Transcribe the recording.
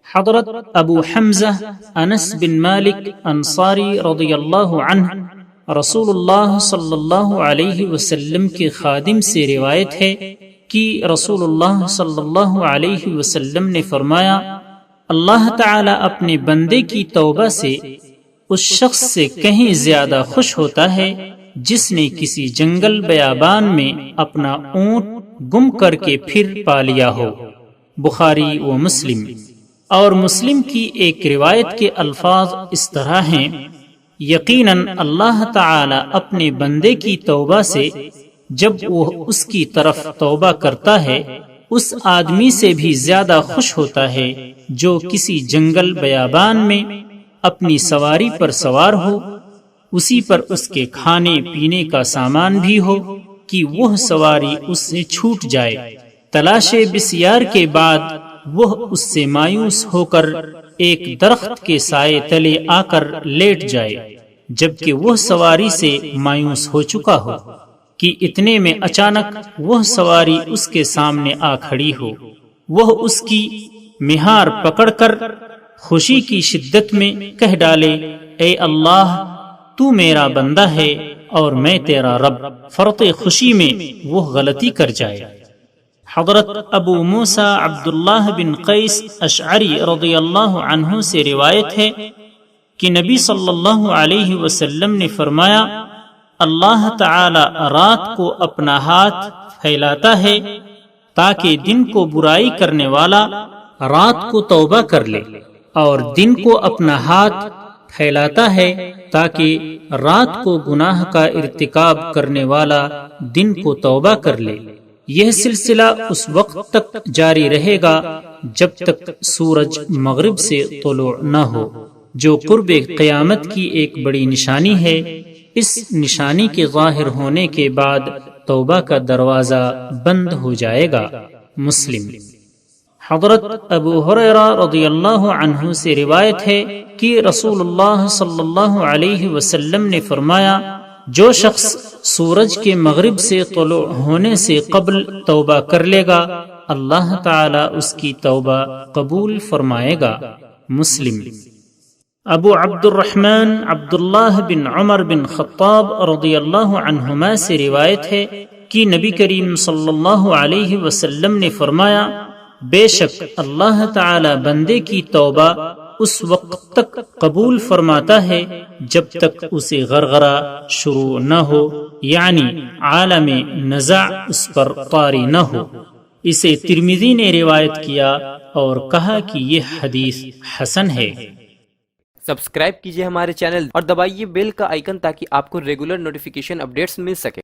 حضرت ابو حمزہ انس بن مالک انصاری رضی اللہ عنہ رسول اللہ صلی اللہ علیہ وسلم کے خادم سے روایت ہے کہ رسول اللہ صلی اللہ علیہ وسلم نے فرمایا، اللہ تعالی اپنے بندے کی توبہ سے اس شخص سے کہیں زیادہ خوش ہوتا ہے جس نے کسی جنگل بیابان میں اپنا اونٹ گم کر کے پھر پا لیا ہو۔ بخاری و مسلم۔ اور مسلم کی ایک روایت کے الفاظ اس طرح ہیں، یقیناً اللہ تعالی اپنے بندے کی توبہ سے جب وہ اس کی طرف توبہ کرتا ہے اس آدمی سے بھی زیادہ خوش ہوتا ہے جو کسی جنگل بیابان میں اپنی سواری پر سوار ہو، اسی پر اس کے کھانے پینے کا سامان بھی ہو کہ وہ سواری اس سے چھوٹ جائے، تلاش بسیار کے بعد وہ اس سے مایوس ہو کر ایک درخت کے سائے تلے آ کر لیٹ جائے، جبکہ وہ سواری سے مایوس ہو چکا ہو کہ اتنے میں اچانک وہ سواری اس کے سامنے آ کھڑی ہو، وہ اس کی مہار پکڑ کر خوشی کی شدت میں کہہ ڈالے، اے اللہ تو میرا بندہ ہے اور میں تیرا رب، فرط خوشی میں وہ غلطی کر جائے۔ حضرت ابو موسیٰ عبداللہ بن قیس اشعری رضی اللہ عنہ سے روایت ہے کہ نبی صلی اللہ علیہ وسلم نے فرمایا، اللہ تعالی رات کو اپنا ہاتھ پھیلاتا ہے تاکہ دن کو برائی کرنے والا رات کو توبہ کر لے، اور دن کو اپنا ہاتھ پھیلاتا ہے تاکہ رات کو گناہ کا ارتکاب کرنے والا دن کو توبہ کر لے۔ یہ سلسلہ اس وقت تک جاری رہے گا جب تک سورج مغرب سے طلوع نہ ہو، جو قرب قیامت کی ایک بڑی نشانی ہے۔ اس نشانی کے ظاہر ہونے کے بعد توبہ کا دروازہ بند ہو جائے گا۔ مسلم۔ حضرت ابو ہریرہ رضی اللہ عنہ سے روایت ہے کہ رسول اللہ صلی اللہ علیہ وسلم نے فرمایا، جو شخص سورج کے مغرب سے طلوع ہونے سے قبل توبہ کر لے گا اللہ تعالی اس کی توبہ قبول فرمائے گا۔ مسلم۔ ابو عبد الرحمن عبداللہ بن عمر بن خطاب رضی اللہ عنہما سے روایت ہے کہ نبی کریم صلی اللہ علیہ وسلم نے فرمایا، بے شک اللہ تعالی بندے کی توبہ اس وقت تک قبول فرماتا ہے جب تک اسے غرغرہ شروع نہ ہو، یعنی عالم نزع اس پر طاری نہ ہو۔ اسے ترمذی نے روایت کیا اور کہا کہ یہ حدیث حسن ہے۔ سبسکرائب کیجئے ہمارے چینل اور دبائیے بیل کا آئیکن تاکہ آپ کو ریگولر نوٹیفیکیشن اپڈیٹس مل سکے۔